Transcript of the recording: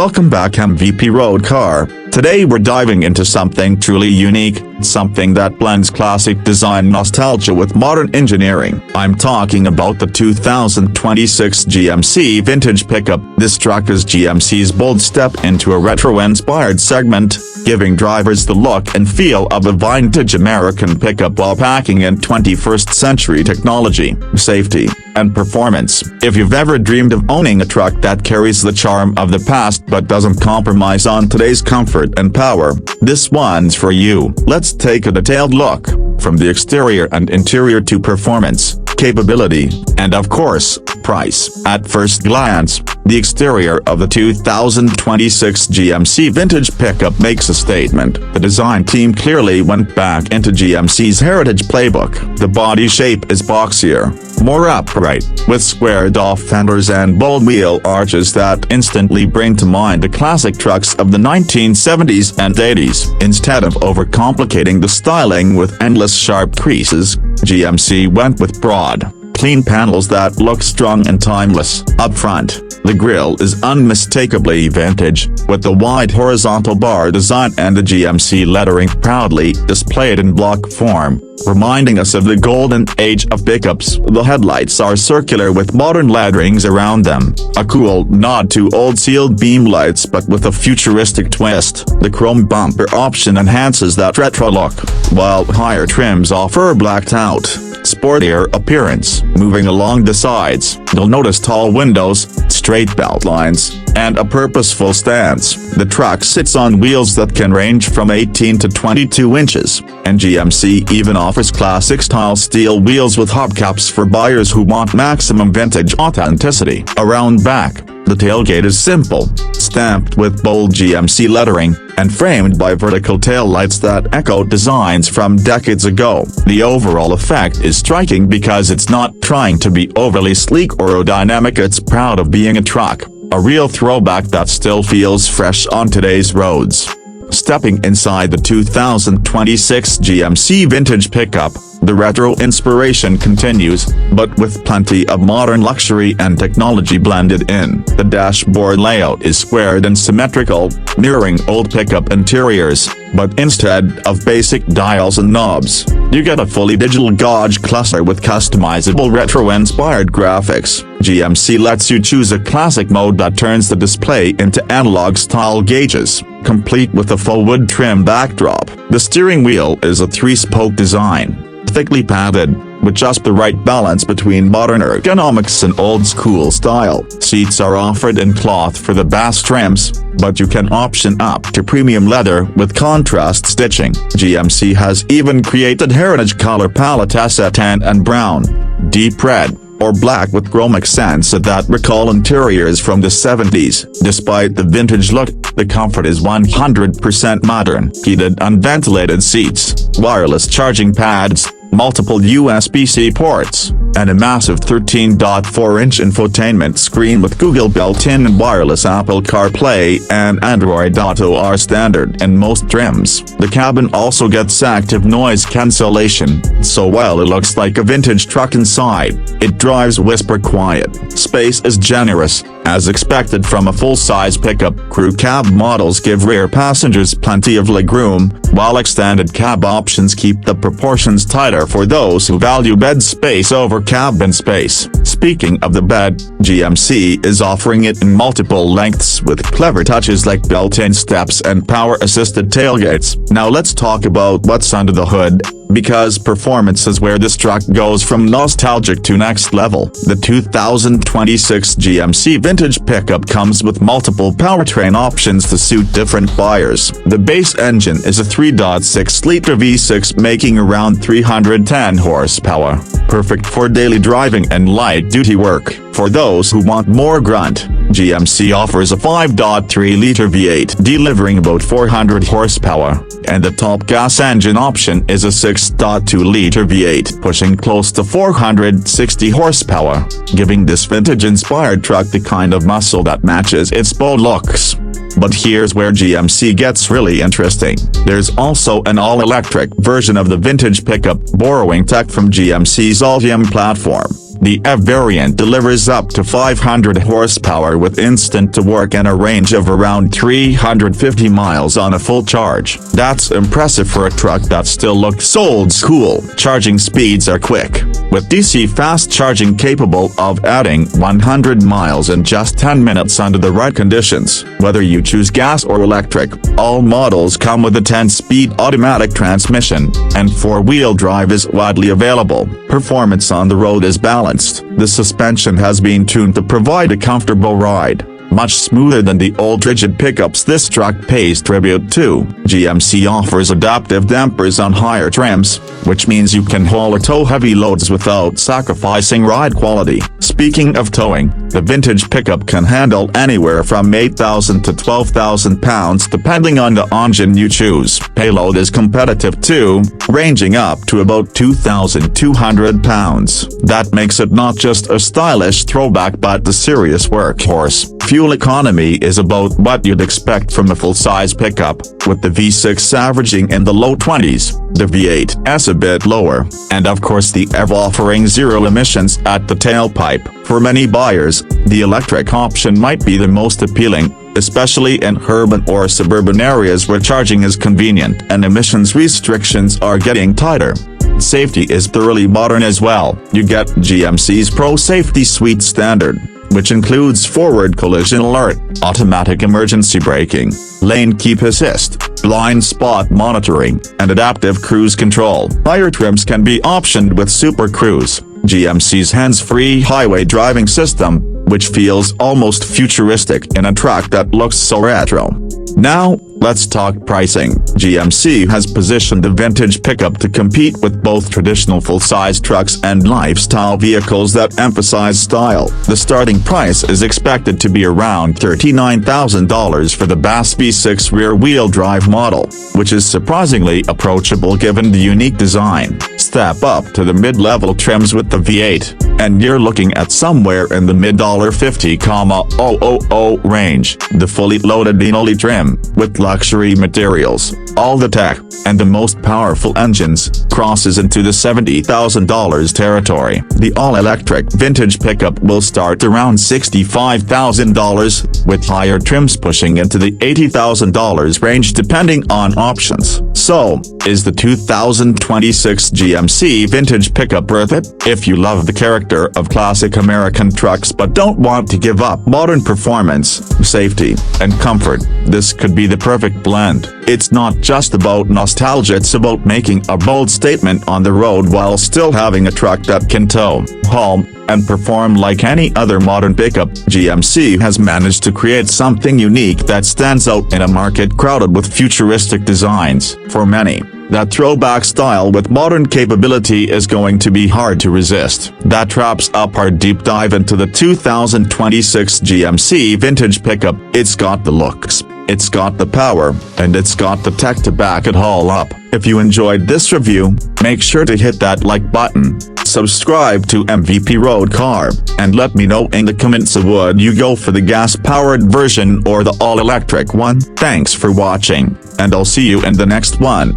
Welcome back MVP Road Car. Today we're diving into something truly unique, something that blends classic design nostalgia with modern engineering. I'm talking about the 2026 GMC Vintage Pickup. This truck is GMC's bold step into a retro-inspired segment, giving drivers the look and feel of a vintage American pickup while packing in 21st century technology, safety, and performance. If you've ever dreamed of owning a truck that carries the charm of the past but doesn't compromise on today's comfort and power, this one's for you. Let's take a detailed look, from the exterior and interior to performance, capability, and of course, price. At first glance, the exterior of the 2026 GMC Vintage Pickup makes a statement. The design team clearly went back into GMC's heritage playbook. The body shape is boxier, more upright, with squared-off fenders and bold wheel arches that instantly bring to mind the classic trucks of the 1970s and 80s. Instead of overcomplicating the styling with endless sharp creases, GMC went with broad, clean panels that look strong and timeless. Up front, the grille is unmistakably vintage, with the wide horizontal bar design and the GMC lettering proudly displayed in block form, reminding us of the golden age of pickups. The headlights are circular with modern letterings around them, a cool nod to old sealed beam lights but with a futuristic twist. The chrome bumper option enhances that retro look, while higher trims offer a blacked-out, sportier appearance. Moving along the sides, you'll notice tall windows, straight belt lines, and a purposeful stance. The truck sits on wheels that can range from 18 to 22 inches, and GMC even offers classic-style steel wheels with hubcaps for buyers who want maximum vintage authenticity. Around back, the tailgate is simple, stamped with bold GMC lettering, and framed by vertical taillights that echo designs from decades ago. The overall effect is striking because it's not trying to be overly sleek or aerodynamic. It's proud of being a truck, a real throwback that still feels fresh on today's roads. Stepping inside the 2026 GMC Vintage Pickup, the retro inspiration continues, but with plenty of modern luxury and technology blended in. The dashboard layout is squared and symmetrical, mirroring old pickup interiors, but instead of basic dials and knobs, you get a fully digital gauge cluster with customizable retro-inspired graphics. GMC lets you choose a classic mode that turns the display into analog-style gauges, complete with a full wood trim backdrop. The steering wheel is a three-spoke design, thickly padded, with just the right balance between modern ergonomics and old-school style. Seats are offered in cloth for the bass trims, but you can option up to premium leather with contrast stitching. GMC has even created heritage color palettes tan and brown, deep red, or black with chrome accents that recall interiors from the 70s. Despite the vintage look, the comfort is 100% modern. Heated unventilated seats, wireless charging pads, multiple USB-C ports, and a massive 13.4-inch infotainment screen with Google built-in and wireless Apple CarPlay and Android Auto are standard in most trims. The cabin also gets active noise cancellation, so while it looks like a vintage truck inside, it drives whisper quiet. Space is generous, as expected from a full-size pickup. Crew cab models give rear passengers plenty of legroom, while extended cab options keep the proportions tighter for those who value bed space over cabin space. Speaking of the bed, GMC is offering it in multiple lengths with clever touches like built-in steps and power-assisted tailgates. Now let's talk about what's under the hood, because performance is where this truck goes from nostalgic to next level. The 2026 GMC Vintage Pickup comes with multiple powertrain options to suit different buyers. The base engine is a 3.6-liter V6 making around 310 horsepower, perfect for daily driving and light-duty work. For those who want more grunt, GMC offers a 5.3-liter V8 delivering about 400 horsepower, and the top gas engine option is a 6.2-liter V8 pushing close to 460 horsepower, giving this vintage-inspired truck the kind of muscle that matches its bold looks. But here's where GMC gets really interesting. There's also an all-electric version of the vintage pickup, borrowing tech from GMC's Ultium platform. The EV variant delivers up to 500 horsepower with instant to work and a range of around 350 miles on a full charge. That's impressive for a truck that still looks old school. Charging speeds are quick, with DC fast charging capable of adding 100 miles in just 10 minutes under the right conditions. Whether you choose gas or electric, all models come with a 10-speed automatic transmission, and four-wheel drive is widely available. Performance on the road is balanced. The suspension has been tuned to provide a comfortable ride. Much smoother than the old rigid pickups this truck pays tribute to. GMC offers adaptive dampers on higher trims, which means you can haul or tow heavy loads without sacrificing ride quality. Speaking of towing, the vintage pickup can handle anywhere from 8,000 to 12,000 pounds depending on the engine you choose. Payload is competitive too, ranging up to about 2,200 pounds. That makes it not just a stylish throwback but a serious workhorse. Fuel economy is about what you'd expect from a full-size pickup, with the V6 averaging in the low 20s, the V8's a bit lower, and of course the EV offering zero emissions at the tailpipe. For many buyers, the electric option might be the most appealing, especially in urban or suburban areas where charging is convenient and emissions restrictions are getting tighter. Safety is thoroughly modern as well. You get GMC's Pro Safety Suite Standard, which includes forward collision alert, automatic emergency braking, lane keep assist, blind spot monitoring, and adaptive cruise control. Higher trims can be optioned with Super Cruise, GMC's hands-free highway driving system, which feels almost futuristic in a truck that looks so retro. Now, let's talk pricing. GMC has positioned the vintage pickup to compete with both traditional full-size trucks and lifestyle vehicles that emphasize style. The starting price is expected to be around $39,000 for the Bass V6 rear-wheel drive model, which is surprisingly approachable given the unique design. Step up to the mid-level trims with the V8, and you're looking at somewhere in the mid-$50,000 range. The fully loaded Denali trim, with luxury materials, all the tech, and the most powerful engines, crosses into the $70,000 territory. The all-electric vintage pickup will start around $65,000, with higher trims pushing into the $80,000 range depending on options. So, is the 2026 GMC vintage pickup worth it? If you love the character of classic American trucks but don't want to give up modern performance, safety, and comfort, this could be the perfect blend. It's not just about nostalgia, it's about making a bold statement on the road while still having a truck that can tow, haul, and perform like any other modern pickup. GMC has managed to create something unique that stands out in a market crowded with futuristic designs. For many, that throwback style with modern capability is going to be hard to resist. That wraps up our deep dive into the 2026 GMC vintage pickup. It's got the looks, it's got the power, and it's got the tech to back it all up. If you enjoyed this review, make sure to hit that like button, subscribe to MVP Road Car, and let me know in the comments would you go for the gas-powered version or the all-electric one. Thanks for watching, and I'll see you in the next one.